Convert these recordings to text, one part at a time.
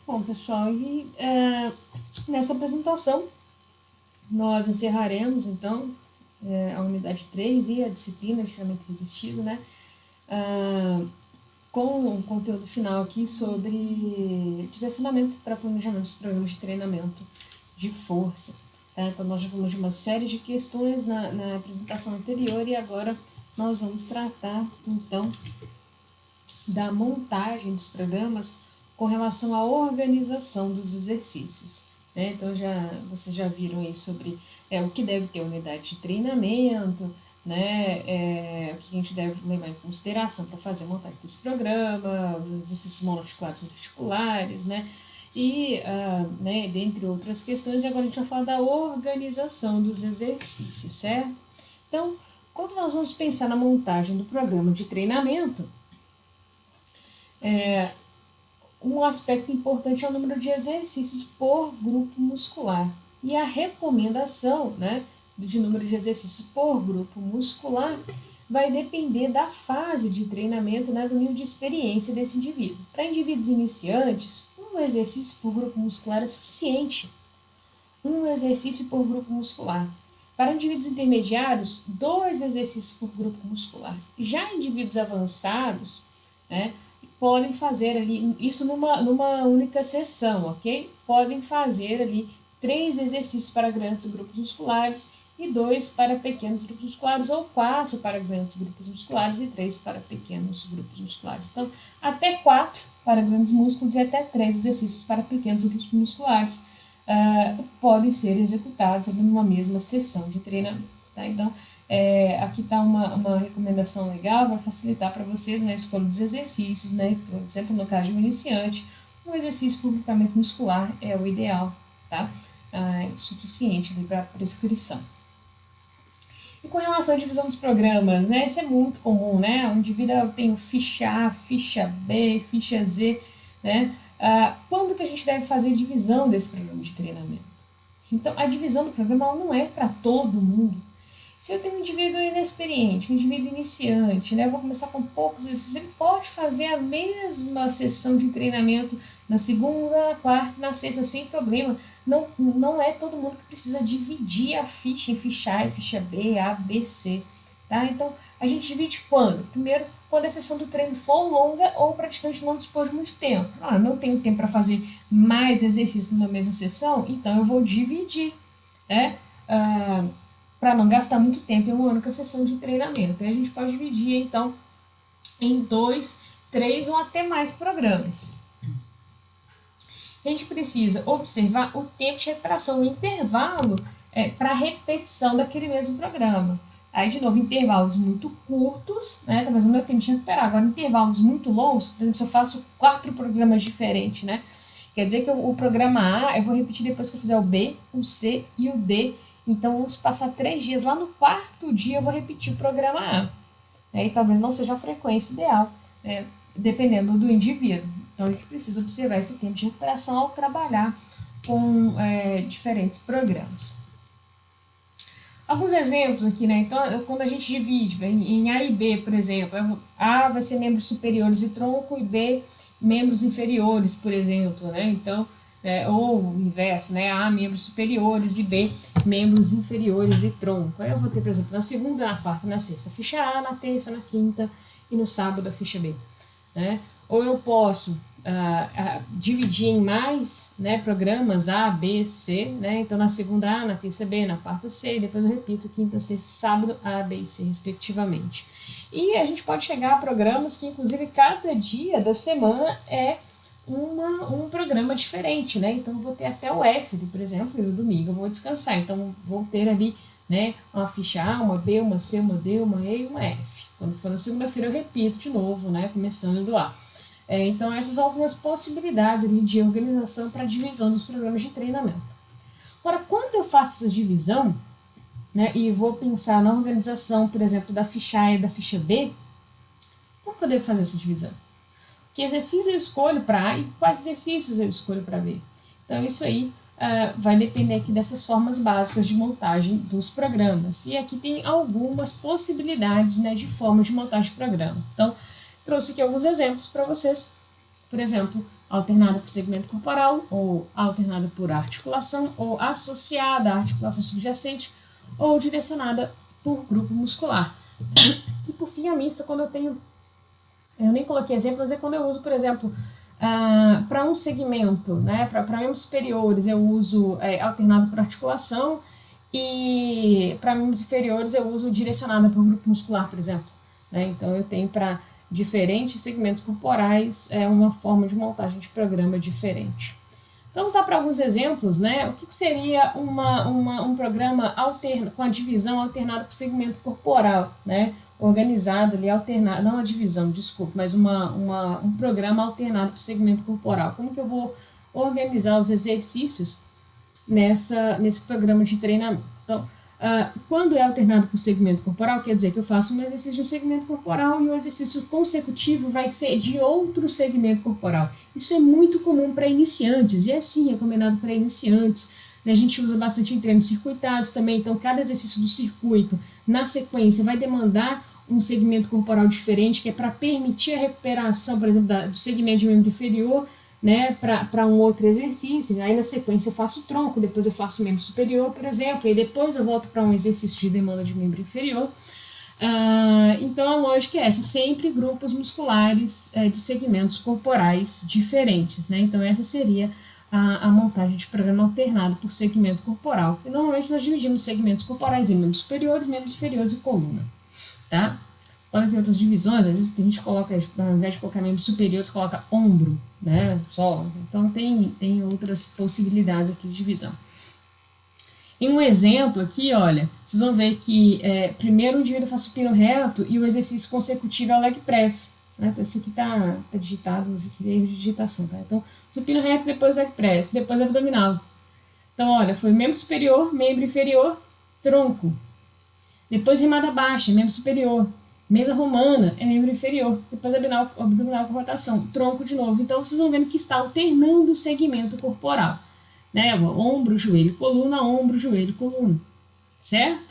Bom, pessoal, nessa apresentação nós encerraremos, então, a unidade 3 e a disciplina de treinamento resistido, né? Com um conteúdo final aqui sobre direcionamento para planejamento dos programas de treinamento de força. Tá? Então, nós já falamos de uma série de questões na apresentação anterior e agora nós vamos tratar, então, da montagem dos programas com relação à organização dos exercícios. Né? Então, vocês já viram aí sobre o que deve ter unidade de treinamento, né? O que a gente deve levar em consideração para fazer a montagem desse programa, os exercícios monoarticulados e multiarticulares, né? E, dentre outras questões, agora a gente vai falar da organização dos exercícios, certo? Então, quando nós vamos pensar na montagem do programa de treinamento, um aspecto importante é o número de exercícios por grupo muscular. E a recomendação, né, de número de exercícios por grupo muscular vai depender da fase de treinamento, né, do nível de experiência desse indivíduo. Para indivíduos iniciantes, um exercício por grupo muscular é suficiente. Um exercício por grupo muscular. Para indivíduos intermediários, 2 exercícios por grupo muscular. Já indivíduos avançados, né, podem fazer ali, isso numa única sessão, ok? Podem fazer ali 3 exercícios para grandes grupos musculares e 2 para pequenos grupos musculares, ou 4 para grandes grupos musculares e 3 para pequenos grupos musculares. Então, até 4 para grandes músculos e até 3 exercícios para pequenos grupos musculares podem ser executados ali numa mesma sessão de treinamento. Tá? Então, aqui está uma recomendação legal, vai facilitar para vocês na escolha dos exercícios, né? Por exemplo, no caso de um iniciante, um exercício por grupamento muscular é o ideal, tá? Suficiente para prescrição. E com relação à divisão dos programas, né? Isso é muito comum, né? Onde tem o ficha A, ficha B, ficha Z, né? Quando que a gente deve fazer a divisão desse programa de treinamento? Então, a divisão do programa não é para todo mundo. Se eu tenho um indivíduo inexperiente, um indivíduo iniciante, né, eu vou começar com poucos exercícios, ele pode fazer a mesma sessão de treinamento na segunda, na quarta e na sexta sem problema. Não é todo mundo que precisa dividir a ficha em ficha A e ficha B, A, B, C. Tá? Então, a gente divide quando? Primeiro, quando a sessão do treino for longa ou praticamente não dispor de muito tempo. Não tenho tempo para fazer mais exercícios numa mesma sessão, então eu vou dividir, né? Para não gastar muito tempo em uma única sessão de treinamento. Aí a gente pode dividir, então, em 2, 3 ou até mais programas. A gente precisa observar o tempo de recuperação, o intervalo para repetição daquele mesmo programa. Aí, de novo, intervalos muito curtos, né? Talvez não dê tempo de recuperar. Agora, intervalos muito longos, por exemplo, se eu faço 4 programas diferentes, né? Quer dizer que o programa A eu vou repetir depois que eu fizer o B, o C e o D. Então, vamos passar 3 dias. Lá no 4º dia, eu vou repetir o programa A. E talvez não seja a frequência ideal, dependendo do indivíduo. Então, a gente precisa observar esse tempo de recuperação ao trabalhar com diferentes programas. Alguns exemplos aqui, né? Então, quando a gente divide em A e B, por exemplo, A vai ser membros superiores e tronco e B, membros inferiores, por exemplo, né? Então, ou o inverso, né? A, membros superiores e B, membros inferiores e tronco. Aí eu vou ter, por exemplo, na segunda, na quarta, na sexta, ficha A, na terça, na quinta e no sábado a ficha B, né? Ou eu posso dividir em mais, né, programas A, B, C, né? Então na segunda A, na terça B, na quarta C, e depois eu repito quinta, sexta, sábado A, B e C, respectivamente. E a gente pode chegar a programas que, inclusive, cada dia da semana é um programa diferente, né? Então eu vou ter até o F, por exemplo, e no domingo eu vou descansar. Então vou ter ali, né, uma ficha A, uma B, uma C, uma D, uma E e uma F. Quando for na segunda-feira eu repito de novo, né, começando do A. Então essas são algumas possibilidades ali de organização para divisão dos programas de treinamento. Agora, quando eu faço essa divisão, né, e vou pensar na organização, por exemplo, da ficha A e da ficha B, como que eu devo fazer essa divisão? Que exercício eu escolho para A e quais exercícios eu escolho para B? Então, isso aí vai depender aqui dessas formas básicas de montagem dos programas. E aqui tem algumas possibilidades, né, de forma de montagem de programa. Então, trouxe aqui alguns exemplos para vocês Por exemplo, alternada por segmento corporal, ou alternada por articulação, ou associada à articulação subjacente, ou direcionada por grupo muscular. E por fim, a mista, quando eu nem coloquei exemplo, mas é quando eu uso, por exemplo, para um segmento, né, para membros superiores, eu uso alternado por articulação, e para membros inferiores eu uso direcionada por grupo muscular, por exemplo. Né? Então eu tenho para diferentes segmentos corporais uma forma de montagem de programa diferente. Vamos dar para alguns exemplos, né? O que seria um programa com a divisão alternada por segmento corporal, né? Organizado ali, alternado, não a divisão, desculpa, mas um programa alternado por segmento corporal. Como que eu vou organizar os exercícios nesse programa de treinamento? Então, quando é alternado por segmento corporal, quer dizer que eu faço um exercício de um segmento corporal e o exercício consecutivo vai ser de outro segmento corporal. Isso é muito comum para iniciantes, e é sim recomendado para iniciantes. A gente usa bastante em treinos circuitados também, então cada exercício do circuito, na sequência, vai demandar um segmento corporal diferente, que é para permitir a recuperação, por exemplo, do segmento de membro inferior, né, para um outro exercício. Aí na sequência eu faço o tronco, depois eu faço o membro superior, por exemplo, e depois eu volto para um exercício de demanda de membro inferior. Então a lógica é essa, sempre grupos musculares de segmentos corporais diferentes, né? Então essa seria a montagem de programa alternado por segmento corporal. E normalmente nós dividimos segmentos corporais em membros superiores, membros inferiores e coluna, tá? Podem ter outras divisões, às vezes a gente coloca, ao invés de colocar membros superiores, coloca ombro, né? Só. Então tem outras possibilidades aqui de divisão. Em um exemplo aqui, olha, vocês vão ver que primeiro o indivíduo faz supino reto e o exercício consecutivo é o leg press. Né? Então, esse aqui tá digitado, esse aqui é erro de digitação, tá? Então, supino reto, depois leg press, depois abdominal. Então, olha, foi membro superior, membro inferior, tronco. Depois remada baixa, membro superior. Mesa romana é membro inferior. Depois abdominal com rotação. Tronco de novo. Então, vocês vão vendo que está alternando o segmento corporal. Né? Ombro, joelho, coluna, ombro, joelho, coluna. Certo?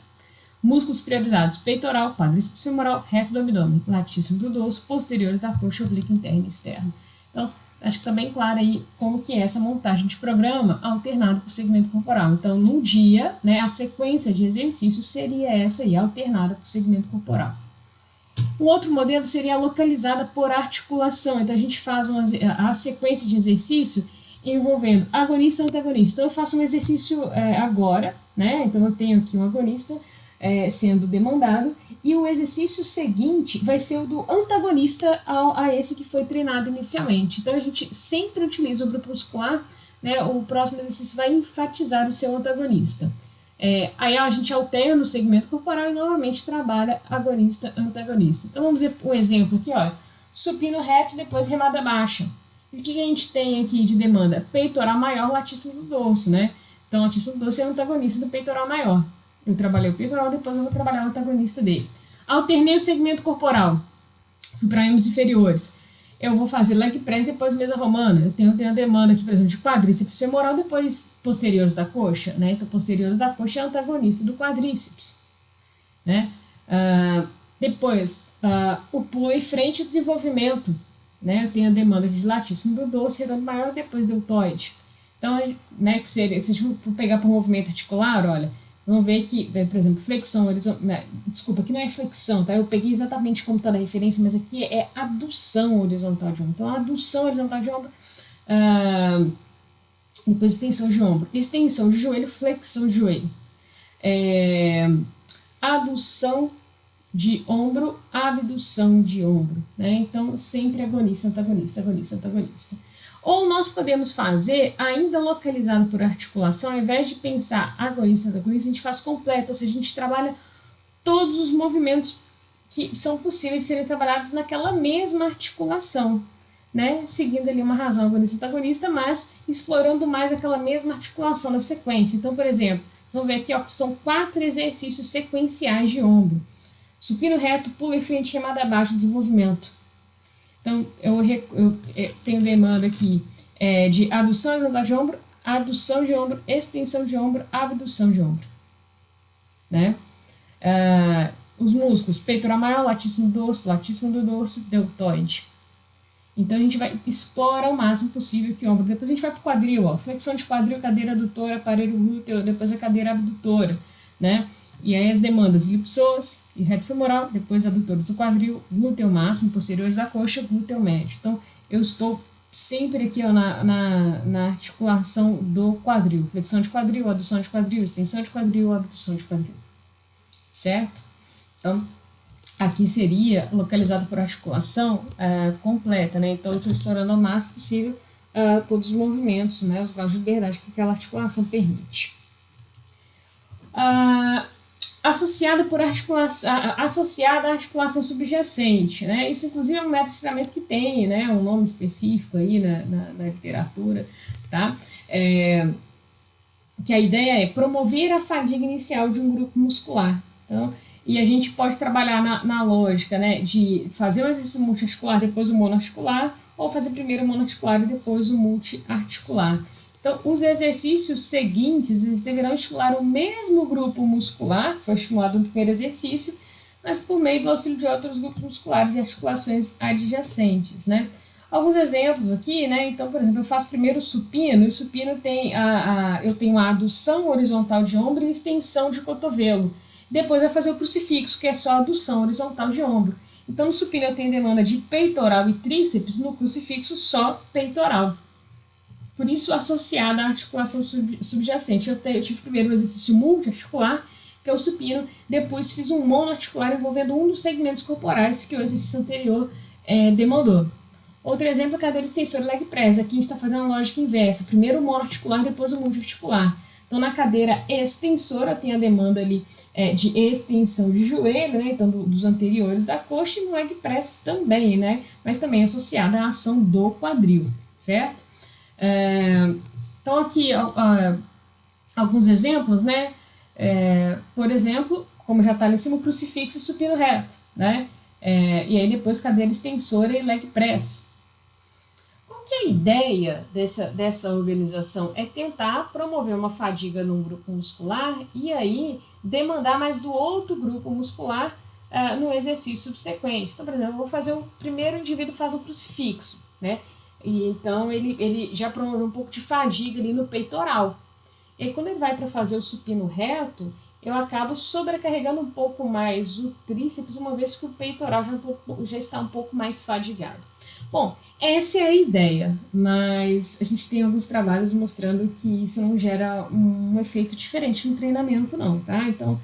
Músculos priorizados: peitoral, quadríceps femoral, reto do abdômen, latíssimo do dorso, posteriores da coxa, oblíqua interna e externa. Então, acho que está bem claro aí como que é essa montagem de programa alternado por segmento corporal. Então, no dia, né, a sequência de exercícios seria essa aí, alternada por segmento corporal. O outro modelo seria localizada por articulação. Então, a gente faz a sequência de exercício envolvendo agonista e antagonista. Então, eu faço um exercício agora, né? Então, eu tenho aqui um agonista sendo demandado, e o exercício seguinte vai ser o do antagonista a esse que foi treinado inicialmente. Então, a gente sempre utiliza o grupo muscular, né? O próximo exercício vai enfatizar o seu antagonista. Aí a gente alterna o segmento corporal e novamente trabalha agonista-antagonista. Então vamos ver um exemplo aqui, ó. Supino reto, depois remada baixa. E o que a gente tem aqui de demanda? Peitoral maior, latíssimo do dorso, né? Então, o latíssimo do dorso é o antagonista do peitoral maior. Eu trabalhei o peitoral, depois eu vou trabalhar o antagonista dele. Alternei o segmento corporal. Fui para membros inferiores. Eu vou fazer leg press, depois mesa romana. Eu tenho a demanda aqui, por exemplo, de quadríceps femoral, depois posteriores da coxa, né? Então, posteriores da coxa é antagonista do quadríceps, né? Depois, o pulo em frente e o desenvolvimento, né? Eu tenho a demanda aqui de latíssimo do dorso, redondo maior, depois deltoide. Então, né, que seria, se a gente for pegar para o movimento articular, olha, vocês vão ver que, por exemplo, flexão horizontal. Desculpa, aqui não é flexão, tá? Eu peguei exatamente como está da referência, mas aqui é adução horizontal de ombro. Então, adução horizontal de ombro, depois extensão de ombro, extensão de joelho, flexão de joelho. Adução de ombro, abdução de ombro. Né? Então, sempre agonista, antagonista, agonista, antagonista. Ou nós podemos fazer, ainda localizado por articulação, ao invés de pensar agonista, antagonista, a gente faz completo, ou seja, a gente trabalha todos os movimentos que são possíveis de serem trabalhados naquela mesma articulação, né? Seguindo ali uma razão agonista-antagonista, mas explorando mais aquela mesma articulação na sequência. Então, por exemplo, vocês vão ver aqui ó, que são 4 exercícios sequenciais de ombro. Supino reto, pulo em frente, remada abaixo, desenvolvimento. Então, eu tenho demanda aqui de adução horizontal de ombro, adução de ombro, extensão de ombro, abdução de ombro. Né? Os músculos, peitoral maior, latíssimo do dorso, deltoide. Então a gente vai explorar o máximo possível que o ombro. Depois a gente vai para o quadril, ó. Flexão de quadril, cadeira adutora, aparelho glúteo, depois a cadeira abdutora, né? E aí as demandas ilipsoas e reto femoral, depois adutores do quadril, glúteo máximo, posteriores da coxa, glúteo médio. Então eu estou sempre aqui, ó, na articulação do quadril. Flexão de quadril, adução de quadril, extensão de quadril, abdução de quadril. Certo? Então aqui seria localizado por articulação completa, né? Então eu estou explorando ao máximo possível todos os movimentos, né? Os graus de liberdade que aquela articulação permite. Associada à articulação subjacente, né? Isso inclusive é um método de treinamento que tem, né, um nome específico aí na literatura, tá? Que a ideia é promover a fadiga inicial de um grupo muscular. Então, e a gente pode trabalhar na lógica, né, de fazer o exercício multiarticular, depois o monoarticular, ou fazer primeiro o monoarticular e depois o multiarticular. Então, os exercícios seguintes, eles deverão estimular o mesmo grupo muscular, que foi estimulado no primeiro exercício, mas por meio do auxílio de outros grupos musculares e articulações adjacentes, né? Alguns exemplos aqui, né? Então, por exemplo, eu faço primeiro o supino, e o supino tem eu tenho a adução horizontal de ombro e extensão de cotovelo. Depois vai fazer o crucifixo, que é só a adução horizontal de ombro. Então, no supino eu tenho demanda de peitoral e tríceps, no crucifixo só peitoral. Por isso, associada à articulação subjacente. Eu tive primeiro um exercício multiarticular, que é o supino, depois fiz um monoarticular envolvendo um dos segmentos corporais que o exercício anterior demandou. Outro exemplo é a cadeira extensora leg press. Aqui a gente está fazendo a lógica inversa. Primeiro o monoarticular, depois o multiarticular. Então, na cadeira extensora tem a demanda ali de extensão de joelho, né? Então, dos anteriores da coxa, e no leg press também, né? Mas também associada à ação do quadril, certo? Então, aqui alguns exemplos, né? Por exemplo, como já está ali em cima, o crucifixo e supino reto, né? E aí depois cadeira extensora e leg press. Qual que é a ideia dessa organização? É tentar promover uma fadiga num grupo muscular e aí demandar mais do outro grupo muscular no exercício subsequente. Então, por exemplo, eu vou fazer o primeiro indivíduo faz um crucifixo, né? E então ele já promoveu um pouco de fadiga ali no peitoral. E aí, quando ele vai para fazer o supino reto, eu acabo sobrecarregando um pouco mais o tríceps, uma vez que o peitoral já está um pouco mais fadigado. Bom, essa é a ideia, mas a gente tem alguns trabalhos mostrando que isso não gera um efeito diferente no treinamento, não, tá? Então,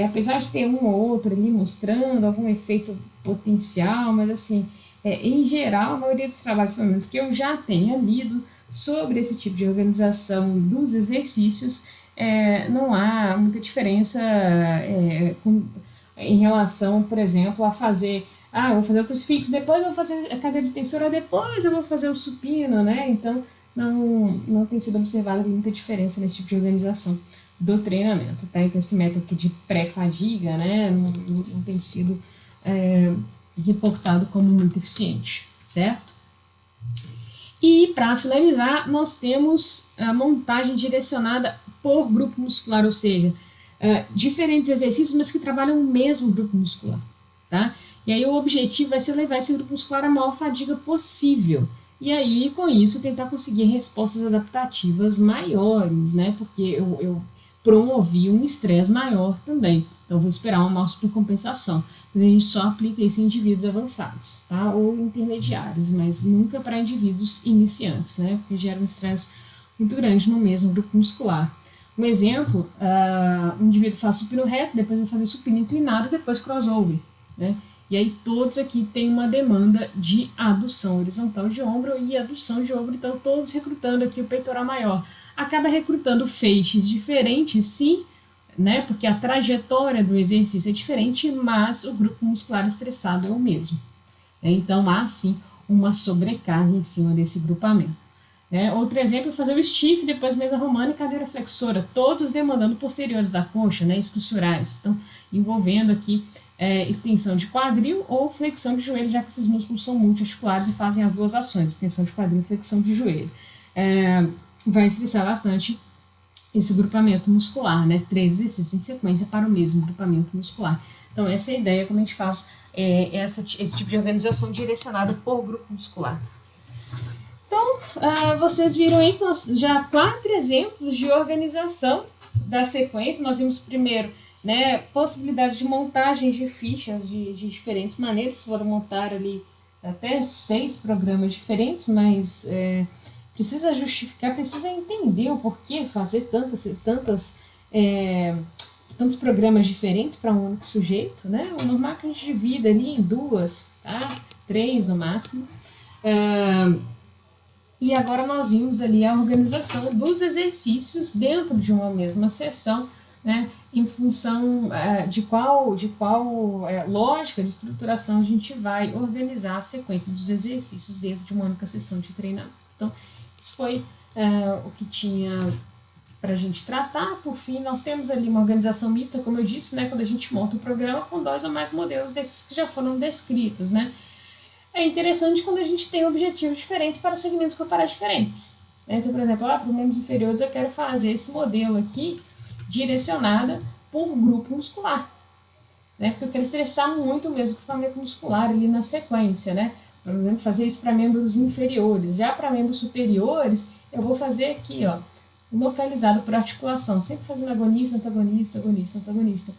apesar de ter um ou outro ali mostrando algum efeito potencial, mas assim, em geral, a maioria dos trabalhos, pelo menos que eu já tenha lido sobre esse tipo de organização dos exercícios, não há muita diferença em relação, por exemplo, a fazer eu vou fazer o crucifixo, depois eu vou fazer a cadeira extensora, depois eu vou fazer o supino, né? Então, não tem sido observada muita diferença nesse tipo de organização do treinamento, tá? Então, esse método aqui de pré-fadiga, né, não tem sido reportado como muito eficiente, certo? E, para finalizar, nós temos a montagem direcionada por grupo muscular, ou seja, diferentes exercícios, mas que trabalham o mesmo grupo muscular, tá? E aí o objetivo vai ser levar esse grupo muscular à maior fadiga possível. E aí, com isso, tentar conseguir respostas adaptativas maiores, né? Porque eu promovi um estresse maior também. Então, vou esperar uma maior supercompensação. Mas a gente só aplica isso em indivíduos avançados, tá? Ou intermediários, mas nunca para indivíduos iniciantes, né? Porque gera um estresse muito grande no mesmo grupo muscular. Um exemplo, um indivíduo faz supino reto, depois vai fazer supino inclinado, depois crossover, né? E aí todos aqui têm uma demanda de adução horizontal de ombro e adução de ombro, então todos recrutando aqui o peitoral maior. Acaba recrutando feixes diferentes, sim, né? Porque a trajetória do exercício é diferente, mas o grupo muscular estressado é o mesmo. Então há, sim, uma sobrecarga em cima desse grupamento. Outro exemplo é fazer o stiff, depois mesa romana e cadeira flexora, todos demandando posteriores da coxa, né? Isquiosurais. Então, envolvendo aqui extensão de quadril ou flexão de joelho, já que esses músculos são multiarticulares e fazem as duas ações, extensão de quadril e flexão de joelho. Vai estressar bastante esse grupamento muscular, né? 3 exercícios em sequência para o mesmo grupamento muscular. Então, essa é a ideia quando a gente faz esse tipo de organização direcionada por grupo muscular. Vocês viram aí que nós já 4 exemplos de organização da sequência. Nós vimos primeiro, né, possibilidade de montagem de fichas de diferentes maneiras. Foram montar ali até 6 programas diferentes, mas precisa justificar, precisa entender o porquê fazer tantos programas diferentes para um único sujeito, né? O normal é que a gente divida ali em 2, tá? 3 no máximo. E agora nós vimos ali a organização dos exercícios dentro de uma mesma sessão, né, em função de qual lógica de estruturação a gente vai organizar a sequência dos exercícios dentro de uma única sessão de treinamento. Então, isso foi o que tinha para a gente tratar. Por fim, nós temos ali uma organização mista, como eu disse, né, quando a gente monta um programa com 2 ou mais modelos desses que já foram descritos, né. É interessante quando a gente tem objetivos diferentes para segmentos corporais diferentes. Então, por exemplo, para os membros inferiores eu quero fazer esse modelo aqui direcionada por grupo muscular, né? Porque eu quero estressar muito mesmo o grupamento muscular ali na sequência, né? Por exemplo, fazer isso para membros inferiores. Já para membros superiores, eu vou fazer aqui, ó, localizado por articulação, sempre fazendo agonista, antagonista, agonista, antagonista.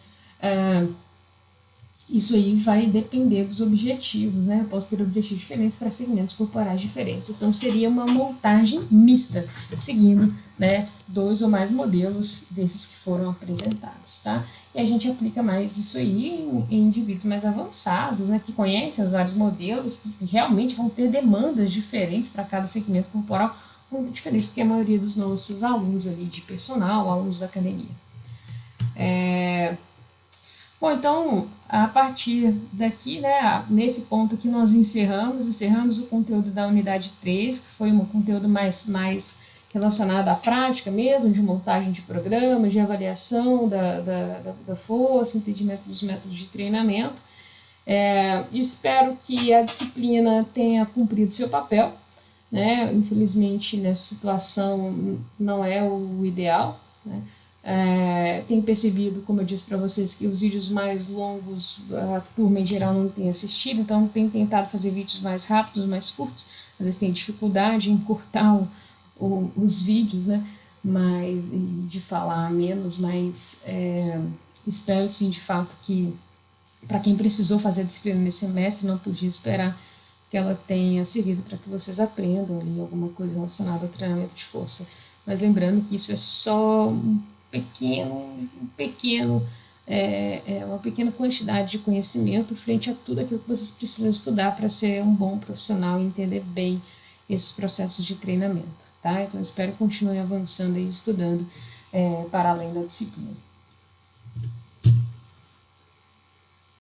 Isso aí vai depender dos objetivos, né? Eu posso ter objetivos diferentes para segmentos corporais diferentes. Então, seria uma montagem mista, seguindo, né, 2 ou mais modelos desses que foram apresentados, tá? E a gente aplica mais isso aí em indivíduos mais avançados, né, que conhecem os vários modelos, que realmente vão ter demandas diferentes para cada segmento corporal, muito diferentes do que a maioria dos nossos alunos ali de personal, alunos da academia. Bom, então, a partir daqui, né, nesse ponto aqui nós encerramos o conteúdo da unidade 3, que foi um conteúdo mais relacionado à prática mesmo, de montagem de programas, de avaliação da força, entendimento dos métodos de treinamento. Espero que a disciplina tenha cumprido seu papel, né? Infelizmente, nessa situação não é o ideal, né? Tenho percebido, como eu disse para vocês, que os vídeos mais longos a turma em geral não tem assistido, então tenho tentado fazer vídeos mais rápidos, mais curtos. Às vezes tem dificuldade em encurtar os vídeos, né? De falar menos, mas espero sim, de fato, que para quem precisou fazer a disciplina nesse semestre, não podia esperar, que ela tenha servido para que vocês aprendam ali alguma coisa relacionada ao treinamento de força. Mas lembrando que isso é só uma pequena quantidade de conhecimento frente a tudo aquilo que vocês precisam estudar para ser um bom profissional e entender bem esses processos de treinamento, tá? Então, espero que continuem avançando e estudando para além da disciplina.